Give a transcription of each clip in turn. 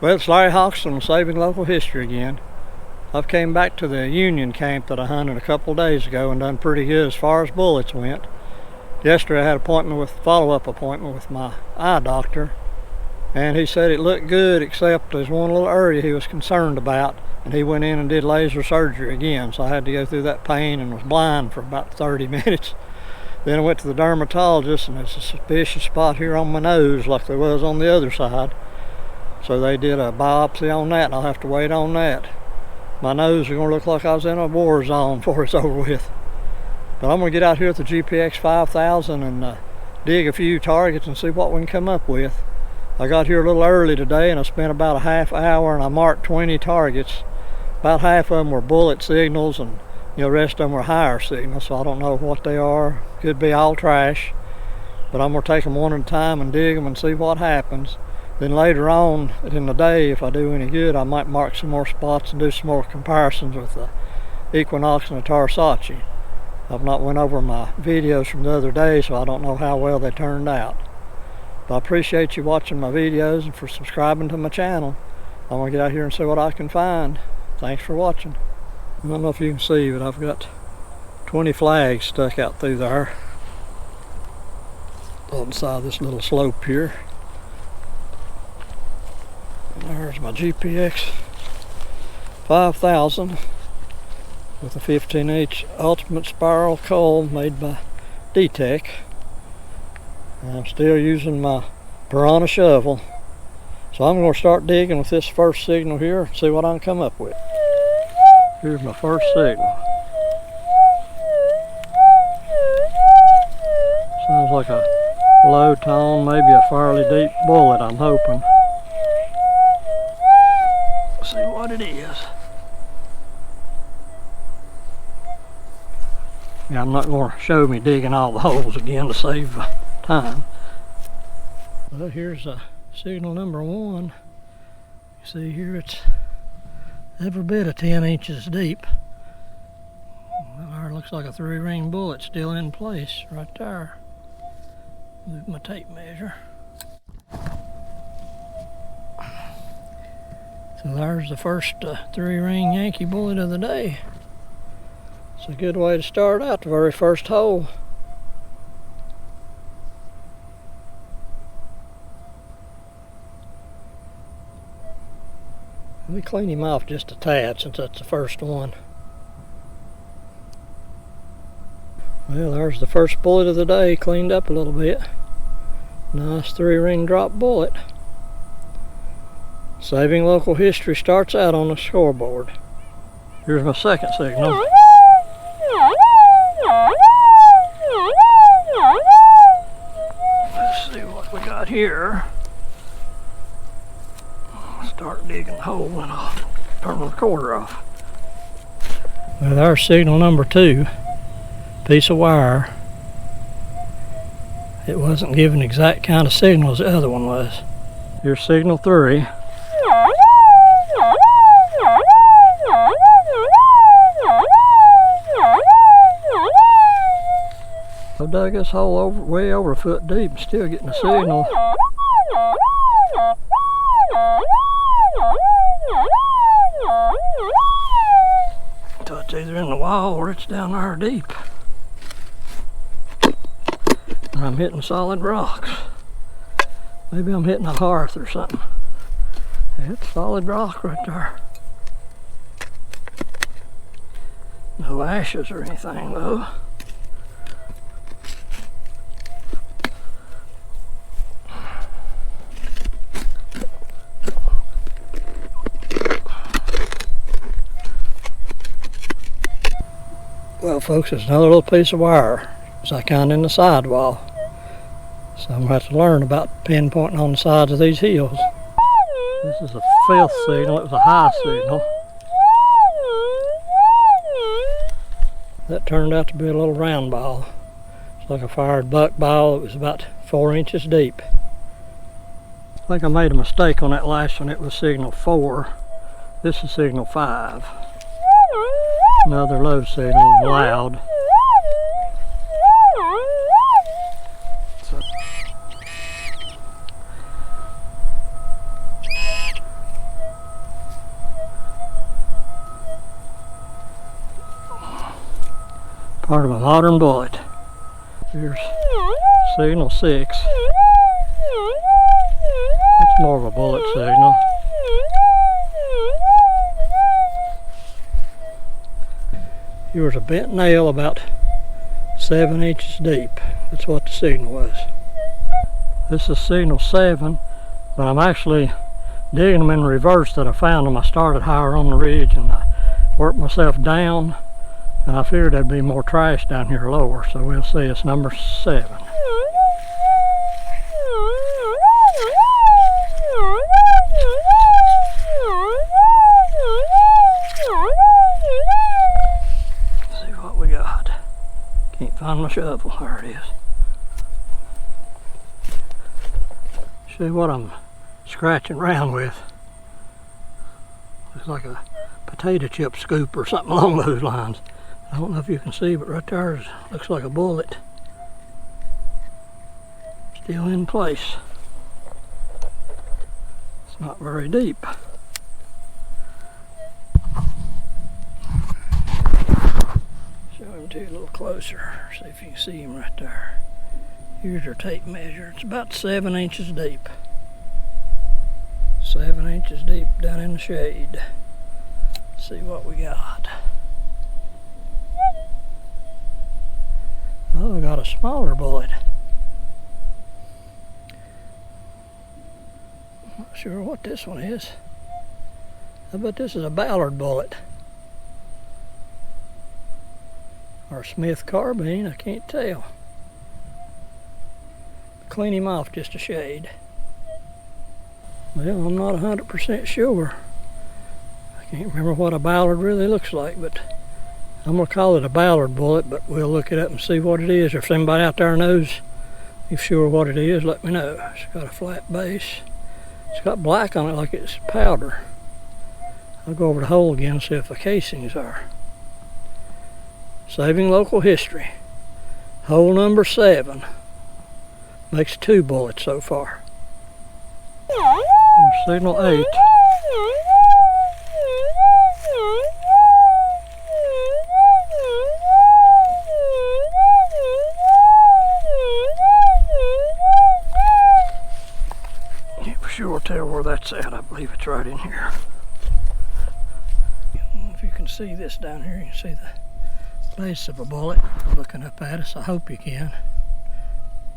Well, it's Larry Hoxton with Saving Local History again. I've came back to the Union camp that I hunted a couple days ago and done pretty good as far as bullets went. Yesterday I had a follow-up appointment with my eye doctor, and he said it looked good except there's one little area he was concerned about, and he went in and did laser surgery again, so I had to go through that pain and was blind for about 30 minutes. Then I went to the dermatologist, and there's a suspicious spot here on my nose like there was on the other side. So they did a biopsy on that, and I'll have to wait on that. My nose is going to look like I was in a war zone before it's over with. But I'm going to get out here at the GPX 5000 and dig a few targets and see what we can come up with. I got here a little early today, and I spent about a half hour, and I marked 20 targets. About half of them were bullet signals, and the rest of them were higher signals, so I don't know what they are. Could be all trash. But I'm going to take them one at a time and dig them and see what happens. Then later on in the day, if I do any good, I might mark some more spots and do some more comparisons with the Equinox and the Tarsace. I've not went over my videos from the other day, so I don't know how well they turned out. But I appreciate you watching my videos and for subscribing to my channel. I'm going to get out here and see what I can find. Thanks for watching. I don't know if you can see, but I've got 20 flags stuck out through there on the side of this little slope here. And there's my GPX 5000 with a 15H Ultimate Spiral Coil made by D-Tech. I'm still using my Piranha shovel. So I'm going to start digging with this first signal here and see what I can come up with. Here's my first signal. Sounds like a low tone, maybe a fairly deep bullet, I'm hoping. Let's see what it is. Yeah, I'm not going to show me digging all the holes again to save time. Well, here's signal number 1. You see here it's every bit of 10 inches deep. Well, there looks like a 3-ring bullet still in place right there. Move my tape measure. So there's the first 3-ring Yankee bullet of the day. It's a good way to start out the very first hole. Let me clean him off just a tad since that's the first one. Well, there's the first bullet of the day, cleaned up a little bit. Nice 3-ring drop bullet. Saving Local History starts out on the scoreboard. Here's my second signal. Let's see what we got here. Start digging the hole and I'll turn the recorder off. Well, there's signal number 2. Piece of wire. It wasn't giving exact kind of signal as the other one was. Here's signal 3. I dug this hole way over a foot deep and still getting a signal. So it's either in the wall or it's down there deep. And I'm hitting solid rocks. Maybe I'm hitting a hearth or something. It's solid rock right there. No ashes or anything though. Well folks, there's another little piece of wire. It's like kind of in the sidewall. So I'm going to have to learn about pinpointing on the sides of these hills. This is a 5th signal. It was a high signal. That turned out to be a little round ball. It's like a fired buck ball. It was about 4 inches deep. I think I made a mistake on that last one. It was signal 4. This is signal 5. Another low signal, loud. Part of a modern bullet. Here's signal 6. That's more of a bullet signal. Here's a bent nail about 7 inches deep. That's what the signal was. This is signal 7, but I'm actually digging them in reverse that I found them. I started higher on the ridge and I worked myself down, and I figured there'd be more trash down here lower, so we'll see. It's number 7. Let's see what we got. Can't find my shovel. There it is. See what I'm scratching around with. Looks like a potato chip scoop or something along those lines. I don't know if you can see, but right there looks like a bullet. Still in place. It's not very deep. Show him to you a little closer. See if you can see him right there. Here's our tape measure. It's about 7 inches deep. 7 inches deep down in the shade. Let's see what we got. Oh, we got a smaller bullet. I'm not sure what this one is. I bet this is a Ballard bullet. Or Smith carbine, I can't tell. Clean him off just a shade. Well, I'm not 100% sure. I can't remember what a Ballard really looks like, but I'm going to call it a Ballard bullet, but we'll look it up and see what it is. If somebody out there knows, if sure what it is, let me know. It's got a flat base. It's got black on it like it's powder. I'll go over the hole again and see if the casings are. Saving local history. Hole number 7. Makes 2 bullets so far. There's signal 8. Can't for sure tell where that's at. I believe it's right in here. If you can see this down here, you can see the base of a bullet looking up at us. I hope you can.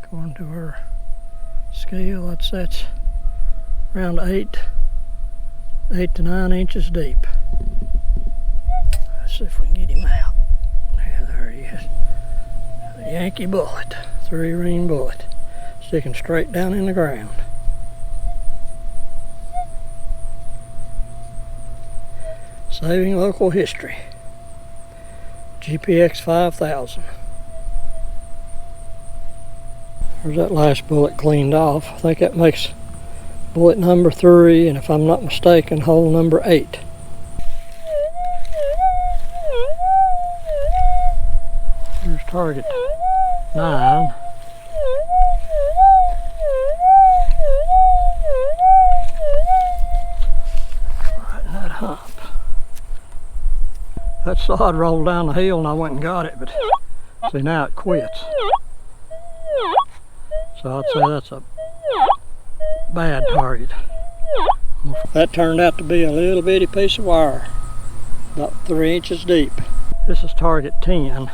According to her scale, I'd say it's around 8 to 9 inches deep. Let's see if we can get him out. Yeah, there he is. A Yankee bullet, 3-ring bullet, sticking straight down in the ground. Saving local history. GPX 5000. There's that last bullet cleaned off. I think that makes bullet number 3, and if I'm not mistaken, hole number 8. Here's target 9. Right in that hump. That sod rolled down the hill and I went and got it, but see, now it quits. So I'd say that's a bad target. That turned out to be a little bitty piece of wire, about 3 inches deep. This is target 10.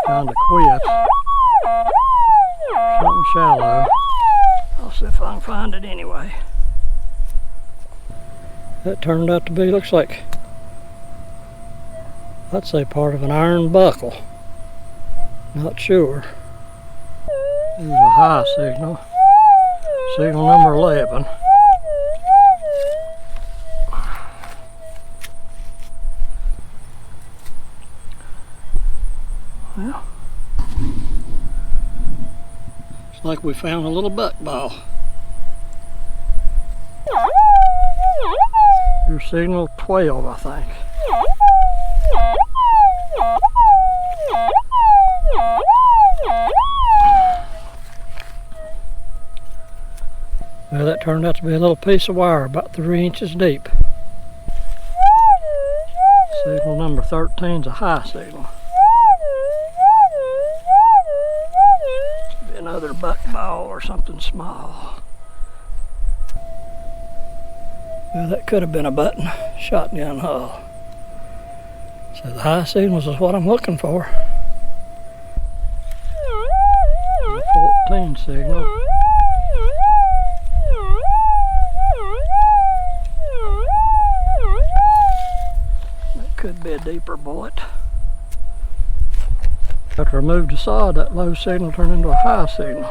Trying to quit. Something shallow. I'll see if I can find it anyway. That turned out to be, looks like, I'd say part of an iron buckle. Not sure. There's a high signal. Signal number 11. Well, it's like we found a little buckball. Here's signal 12, I think. Well, that turned out to be a little piece of wire about 3 inches deep. Signal number 13 is a high signal. Could be another buckball or something small. Well, that could have been a button shotgun hull. So the high signals is what I'm looking for. The 14 signal. That could be a deeper bullet. After I removed the sod, that low signal turned into a high signal.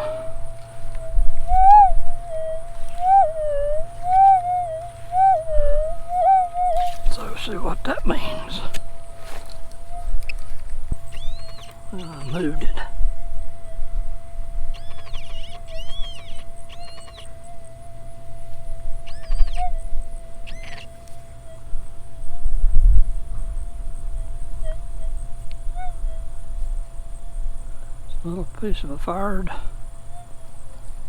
So see what that means. I moved it. It's a little piece of a fired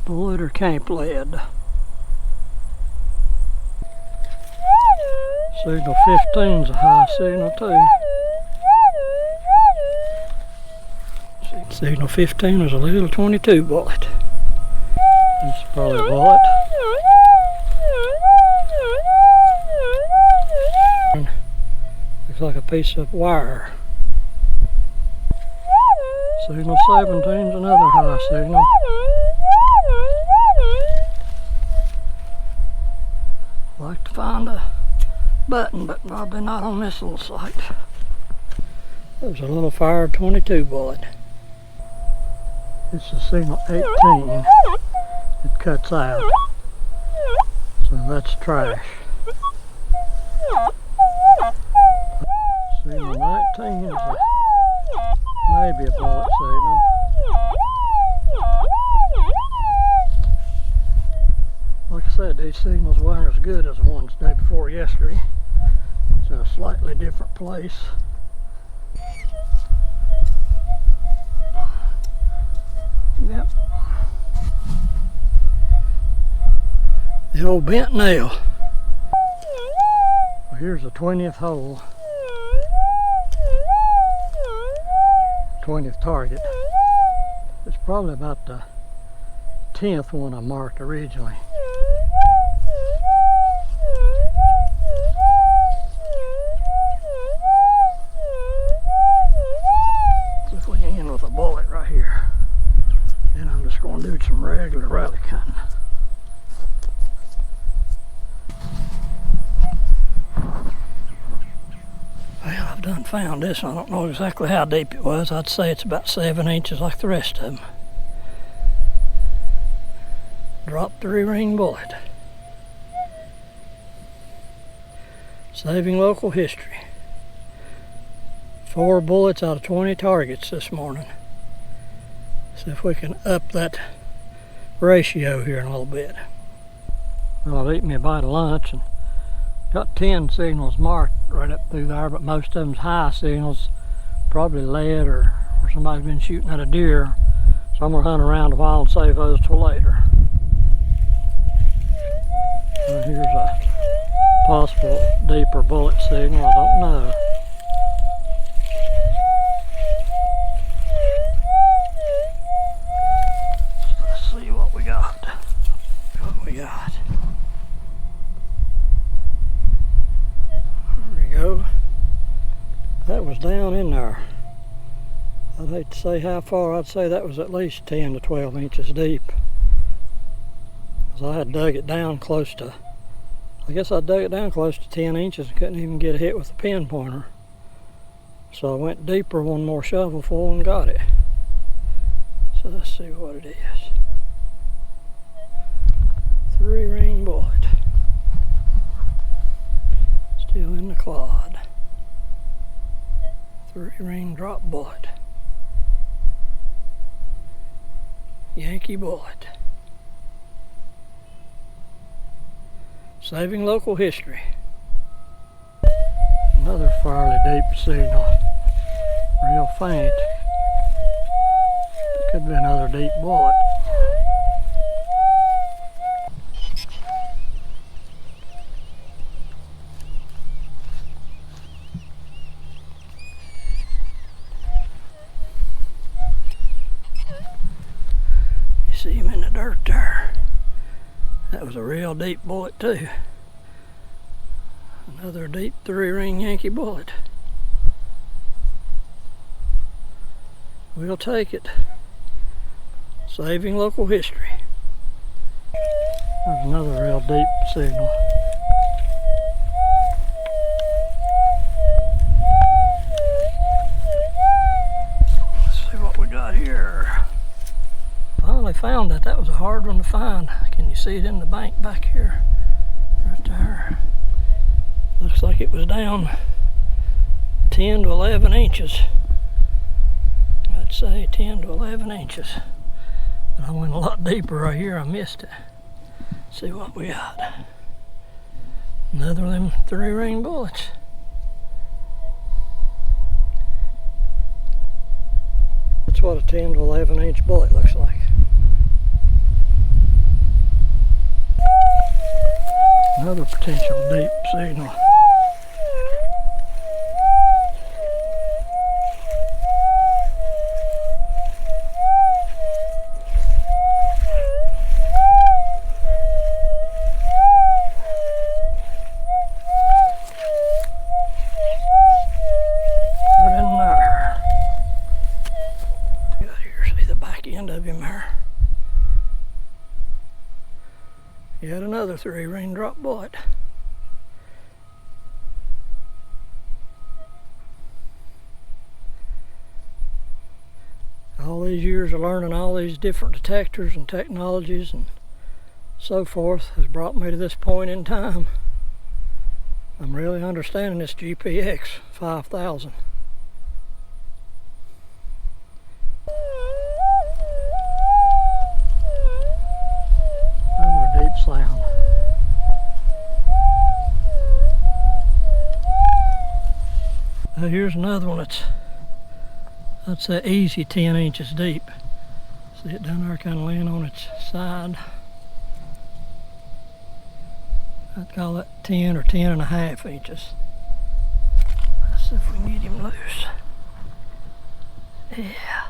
bullet or camp lead. Signal 15 is a high signal too. Signal 15 was a little 22 bullet. This is probably a bullet. Looks like a piece of wire. Signal 17 is another high signal. I'd like to find a button, but probably not on this little site. There's a little fired 22 bullet. This is signal 18. It cuts out. So that's trash. Signal 19 is maybe a bullet signal. Like I said, these signals weren't as good as the ones the day before yesterday. It's in a slightly different place. Yep. The old bent nail. Well, here's the 20th hole. 20th target. It's probably about the 10th one I marked originally. So if we can end with a bullet right here, then I'm just going to do some regular relic hunting. Well, I've done found this. I don't know exactly how deep it was. I'd say it's about 7 inches like the rest of them. Drop 3-ring bullet. Saving local history. 4 bullets out of 20 targets this morning. See if we can up that ratio here in a little bit. Well, I've eaten me a bite of lunch and got 10 signals marked right up through there, but most of them's high signals, probably lead or somebody's been shooting at a deer. So I'm gonna hunt around a while and save those till later. Well, here's a possible deeper bullet signal, I don't know. Let's see what we got. What we got. There we go. That was down in there. I'd hate to say how far. I'd say that was at least 10 to 12 inches deep. Because I had dug it down close to, I guess I dug it down close to 10 inches and couldn't even get a hit with the pin pointer. So I went deeper, one more shovelful, and got it. So let's see what it is. 3-ring bullet. Still in the clod. 3-ring drop bullet. Yankee bullet. Saving local history. Another fairly deep signal. Real faint. It could be another deep bullet. That was a real deep bullet too. Another deep 3-ring Yankee bullet. We'll take it. Saving local history. There's another real deep signal. Let's see what we got here. Finally found that. That was a hard one to find. Can you see it in the bank back here? Right there. Looks like it was down 10 to 11 inches. I'd say 10 to 11 inches. But I went a lot deeper right here. I missed it. Let's see what we got. Another of them 3-ring bullets. That's what a 10 to 11 inch bullet looks like. Another potential deep signal. Right in there. Got here, see the back end of him there. Yet another 3-ring drop bullet. All these years of learning all these different detectors and technologies and so forth has brought me to this point in time. I'm really understanding this GPX 5000. Another deep sound. Now here's another one that's an easy 10 inches deep. See it down there kind of laying on its side. I'd call it 10 or 10 and a half inches. Let's see if we can get him loose. Yeah.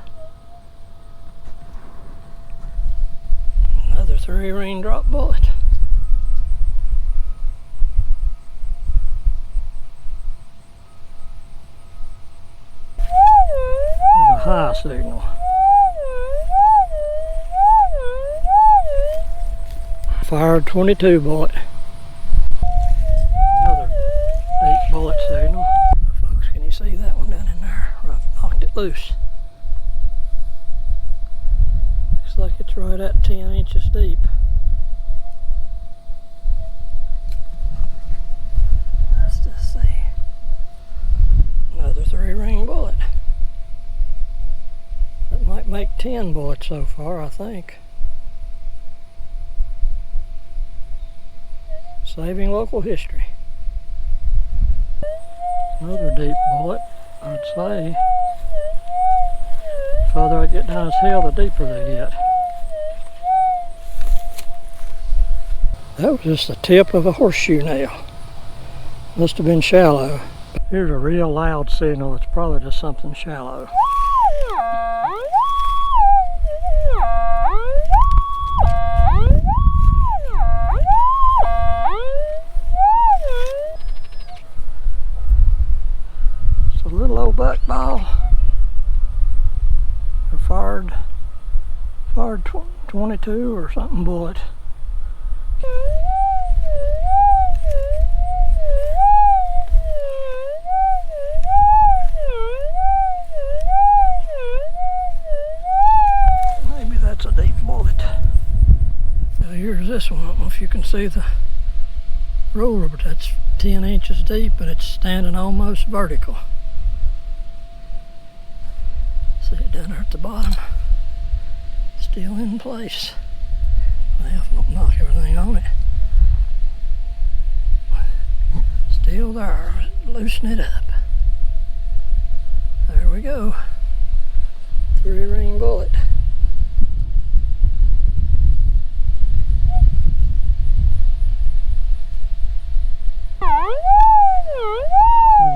Another 3-ring drop bullet. There's a high signal. Fired 22 bullet. Another deep bullet signal. Folks, can you see that one down in there? I've knocked it loose. Looks like it's right at 10 inches deep. Let's just see. Another 3-ring bullet. That might make 10 bullets so far, I think. Saving local history. Another deep bullet, I'd say. The further I get down this hill, the deeper they get. That was just the tip of a horseshoe nail. Must have been shallow. Here's a real loud signal. It's probably just something shallow. It's a little old buck ball. A fired 22 or something bullet. Maybe that's a deep bullet. Now here's this one. I don't know if you can see the roller, but that's 10 inches deep and it's standing almost vertical. See it down there at the bottom. Still in place. Well, if I don't knock everything on it. Still there. Loosen it up. There we go. 3-ring bullet. A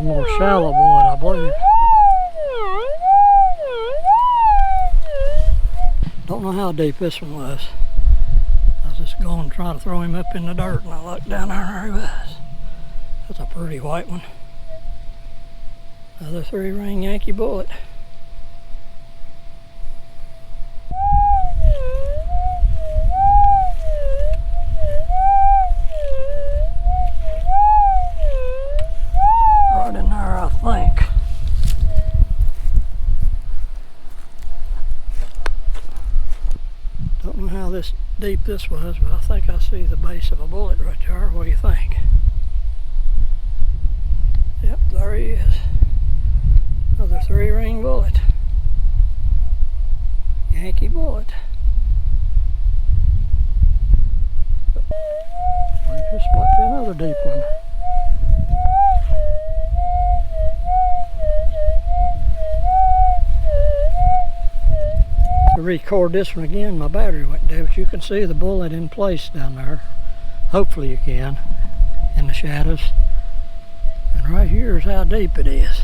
more shallow bullet, I believe. Don't know how deep this one was. I was just going going to try to throw him up in the dirt, and I looked down there and there he was. That's a pretty white one. Another 3-ring Yankee bullet. Right in there, I think. Don't know how deep this was, but I think I see the base of a bullet right there. What do you think? Yep, there he is. Another 3-ring bullet. Yankee bullet. This might be another deep one. To record this one again, my battery went dead, but you can see the bullet in place down there. Hopefully you can, in the shadows. And right here is how deep it is.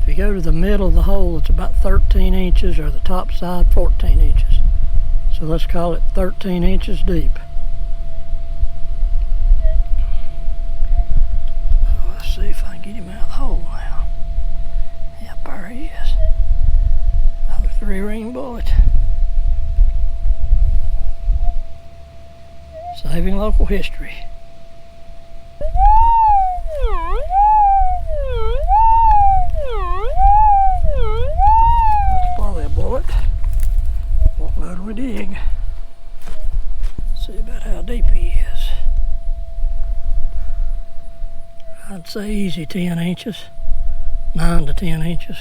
If you go to the middle of the hole, it's about 13 inches, or the top side 14 inches. So let's call it 13 inches deep. Oh, let's see if I can get him out of the hole now. Yep, there he is. Another 3-ring bullet. Saving local history. That's probably a bullet. Won't know till we dig. See about how deep he is. I'd say easy 10 inches. 9 to 10 inches.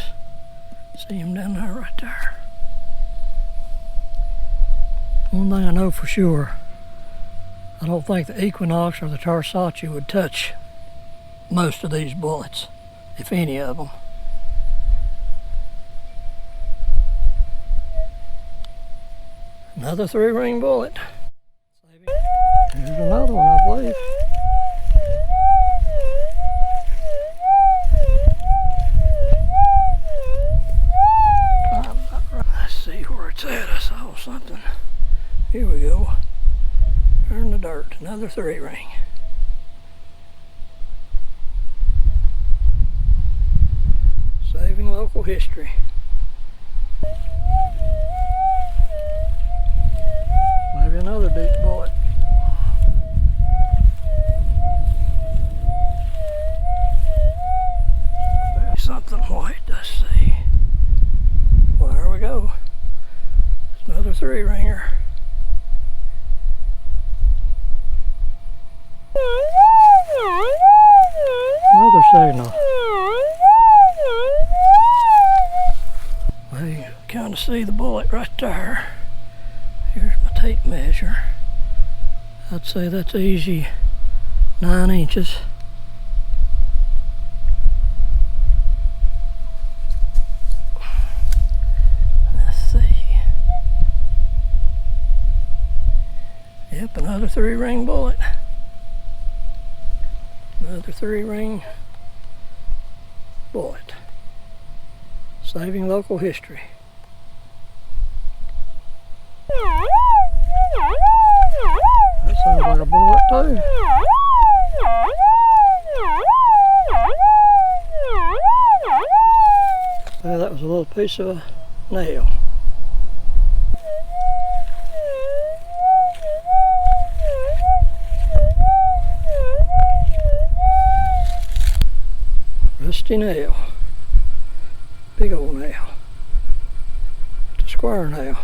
See him down there right there. One thing I know for sure, I don't think the Equinox or the Tarsace would touch most of these bullets, if any of them. Another 3-ring bullet. Here's another one, I believe. Let's see where it's at. I saw something. Here we go. Turn the dirt. Another 3-ring. Saving local history. Maybe another deep bullet. There's something white. Let's see. Well, there we go. It's another 3-ringer. Another signal. Well, you kind of see the bullet right there. Here's my tape measure. I'd say that's easy 9 inches. Let's see. Yep, another 3-ring bullet. Another 3-ring bullet. Saving local history. That sounds like a bullet too. Yeah, that was a little piece of a nail. Rusty nail. Big old nail. It's a square nail.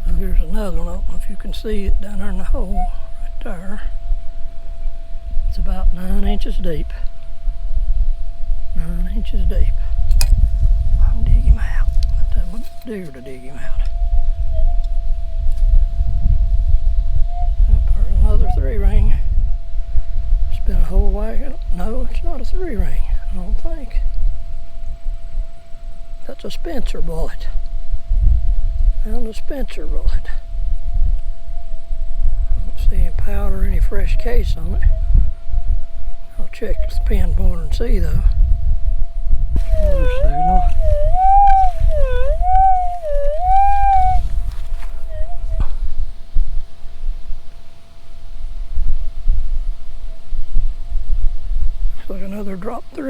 Now here's another one. I don't know if you can see it down there in the hole right there. It's about 9 inches deep. 9 inches deep. I can dig him out. I tell my deer to dig him out. Another 3-ring. It's been a whole wagon. No, it's not a 3-ring, I don't think. That's a Spencer bullet. Found a Spencer bullet. I don't see any powder or any fresh case on it. I'll check the pin pointer and see though.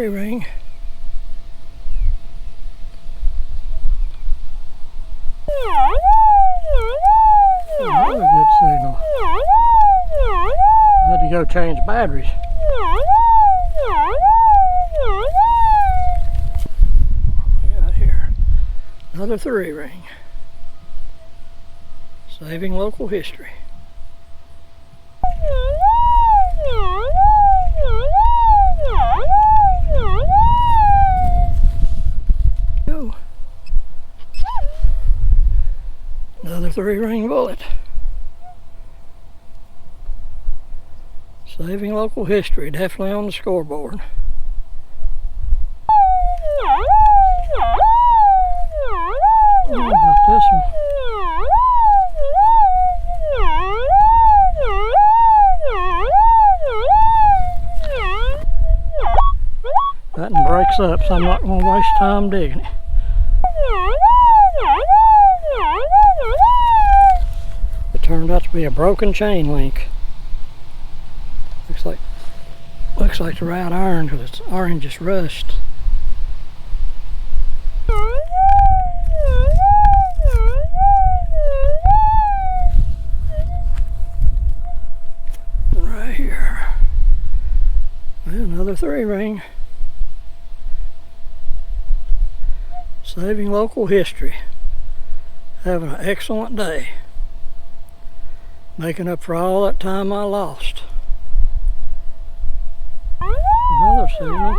three ring. Another good signal. Had to go change batteries. What we got here? Another three ring. Saving local history. Go. Another three ring bullet. Saving local history, definitely on the scoreboard. What about this one? That one breaks up, so I'm not going to waste time digging it. It turned out to be a broken chain link. Looks like the right iron because its iron just rust. And right here, another three ring. Saving local history. Having an excellent day. Making up for all that time I lost. Another signal.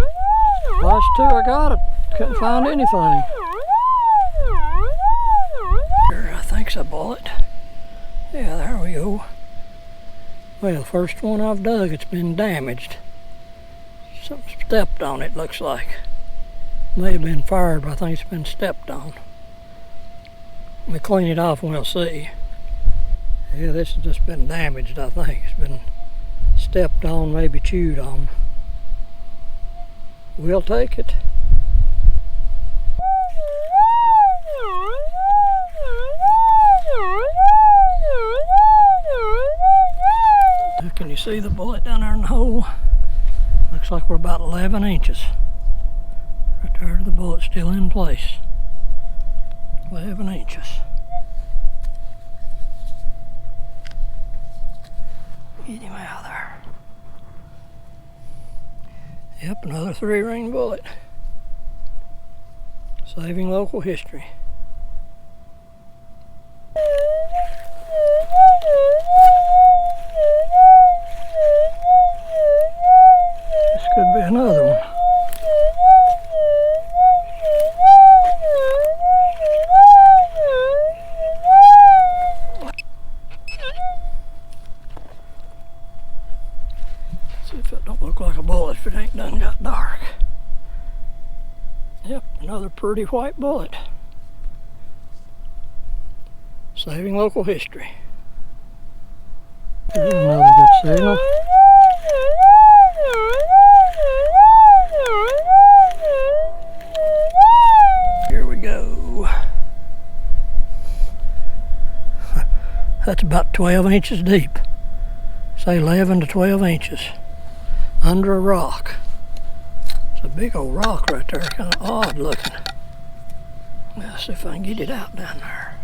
Last two I got it. Couldn't find anything. Here, I think's a bullet. Yeah, there we go. Well, the first one I've dug, it's been damaged. Something stepped on it, looks like. May have been fired, but I think it's been stepped on. Let me clean it off and we'll see. Yeah, this has just been damaged, I think. It's been stepped on, maybe chewed on. We'll take it. Can you see the bullet down there in the hole? Looks like we're about 11 inches. Right there, the bullet's still in place. 11 inches. Get him out of there. Yep, another three ring bullet. Saving local history. This could be another one. See if it don't look like a bullet if it ain't done got dark. Yep, another pretty white bullet. Saving local history. Here's another good signal. Here we go. That's about 12 inches deep. Say 11 to 12 inches. Under a rock. It's a big old rock right there, kind of odd looking. Let's see if I can get it out down there.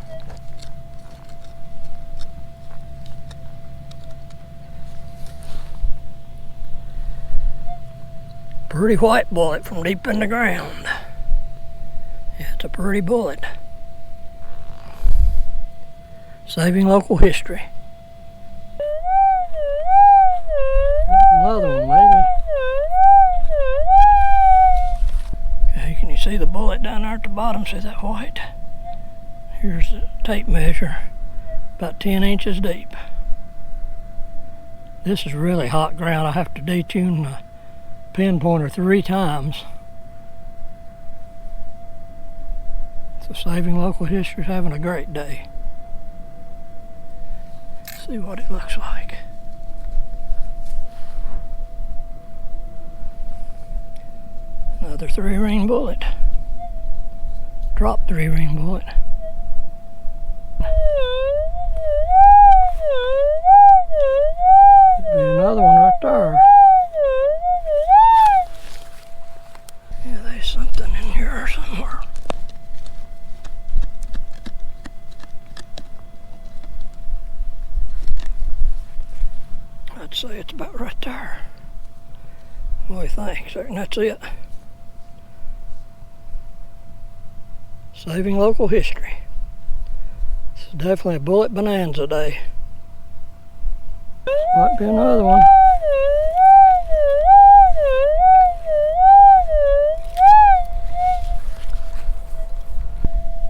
Pretty white bullet from deep in the ground. Yeah, it's a pretty bullet. Saving local history. Another one, maybe. Okay, can you see the bullet down there at the bottom? See that white? Here's the tape measure. About 10 inches deep. This is really hot ground. I have to detune the pin pointer 3 times. So saving local history is having a great day. Let's see what it looks like. Another 3 ring bullet. Drop 3 ring bullet. Could be another one right there. in here somewhere. I'd say it's about right there. What do you think? Certain that's it. Saving local history. This is definitely a Bullet Bonanza day. Might be another one.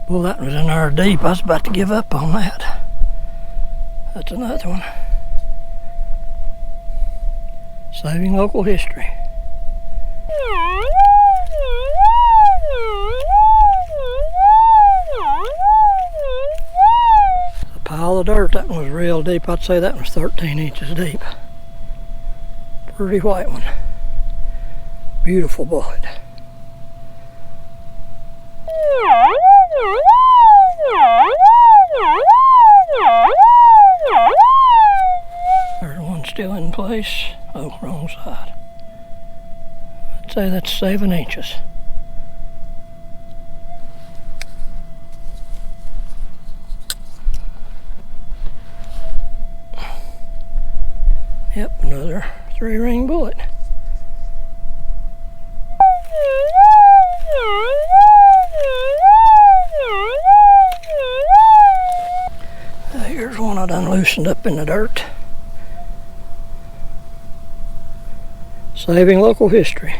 Well, that was in there deep. I was about to give up on that. That's another one. Saving local history. A pile of dirt. That one was real deep. I'd say that one was 13 inches deep. Pretty white one. Beautiful bullet. There's one still in place. Oh, wrong side. I'd say that's 7 inches. Yep, another 3-ring bullet. Here's one I done loosened up in the dirt. Saving local history.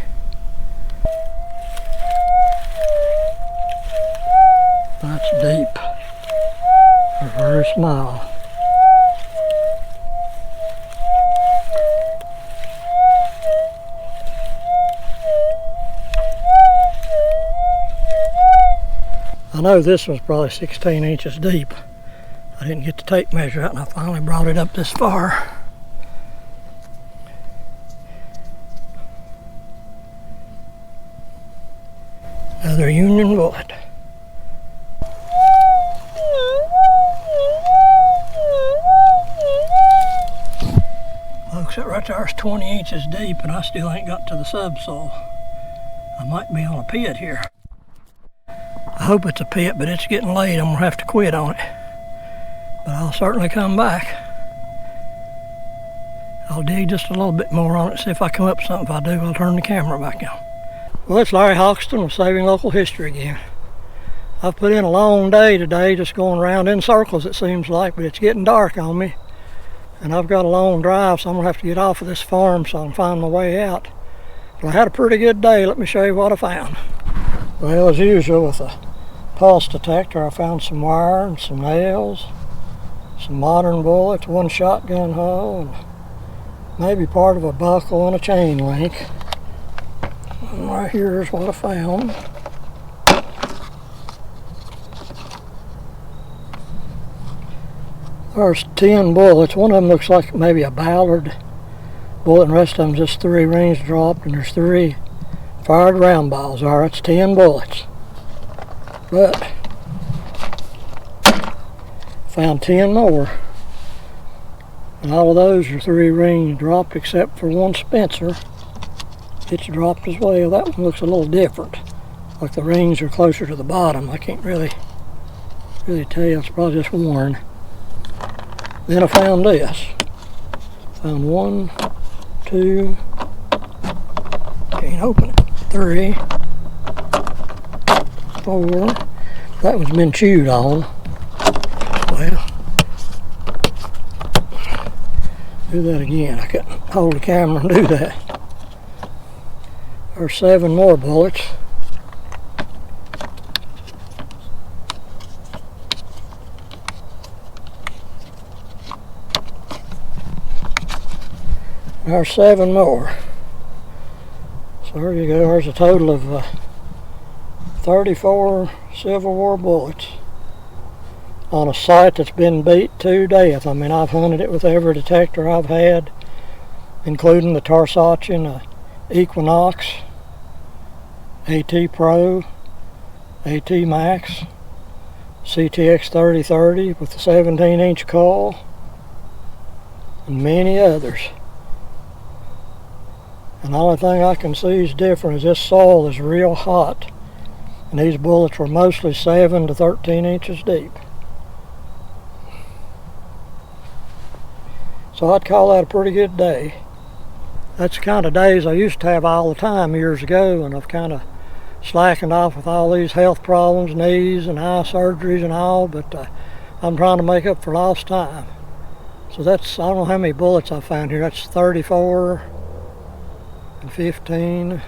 That's deep. They're very small. I know this one's probably 16 inches deep. I didn't get the tape measure out and I finally brought it up this far. Another Union bullet. Folks, that right there is 20 inches deep and I still ain't got to the subsoil. I might be on a pit here. I hope it's a pit, but it's getting late. I'm gonna have to quit on it. But I'll certainly come back. I'll dig just a little bit more on it, see if I come up with something. If I do, I'll turn the camera back on. Well, it's Larry Hoxton with Saving Local History again. I've put in a long day today, just going around in circles it seems like, but it's getting dark on me. And I've got a long drive, so I'm gonna have to get off of this farm so I can find my way out. But I had a pretty good day. Let me show you what I found. Well, as usual with a pulse detector, I found some wire and some nails, some modern bullets, one shotgun hole, and maybe part of a buckle and a chain link. And right here is what I found. There's 10 bullets. One of them looks like maybe a Ballard bullet, and the rest of them just 3 rings dropped, and there's 3 fired round balls. All right, that's 10 bullets. But found 10 more. And all of those are 3 rings dropped except for one Spencer. It's dropped as well. That one looks a little different. Like the rings are closer to the bottom. I can't really tell. It's probably just worn. Then I found this. Found 1, 2, can't open it, 3, 4. That one's been chewed on. Well, do that again. I couldn't hold the camera and do that. There's 7 more bullets. There's 7 more. So there you go. There's a total of 34 Civil War bullets on a site that's been beat to death. I mean, I've hunted it with every detector I've had, including the Tarsachin, Equinox, AT Pro, AT Max, CTX 3030 with the 17-inch coil, and many others. And the only thing I can see is different is this soil is real hot And these bullets were mostly 7 to 13 inches deep. So I'd call that a pretty good day. That's the kind of days I used to have all the time years ago, and I've kind of slackened off with all these health problems, knees and eye surgeries and all, but I'm trying to make up for lost time. So that's, I don't know how many bullets I found here. That's 34 and 15.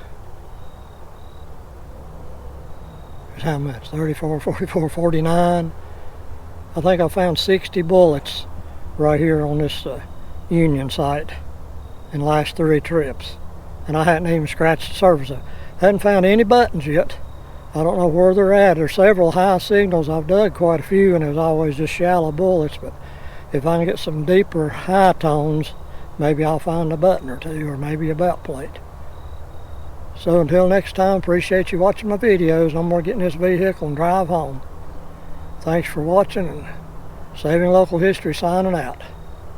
How much? 34, 44, 49. I think I found 60 bullets right here on this Union site in the last 3 trips. And I hadn't even scratched the surface of it. Hadn't found any buttons yet. I don't know where they're at. There's several high signals. I've dug quite a few, and there's always just shallow bullets, but if I can get some deeper high tones, maybe I'll find a button or two, or maybe a belt plate. So until next time, appreciate you watching my videos. I'm going to get in this vehicle and drive home. Thanks for watching, and Saving Local History signing out.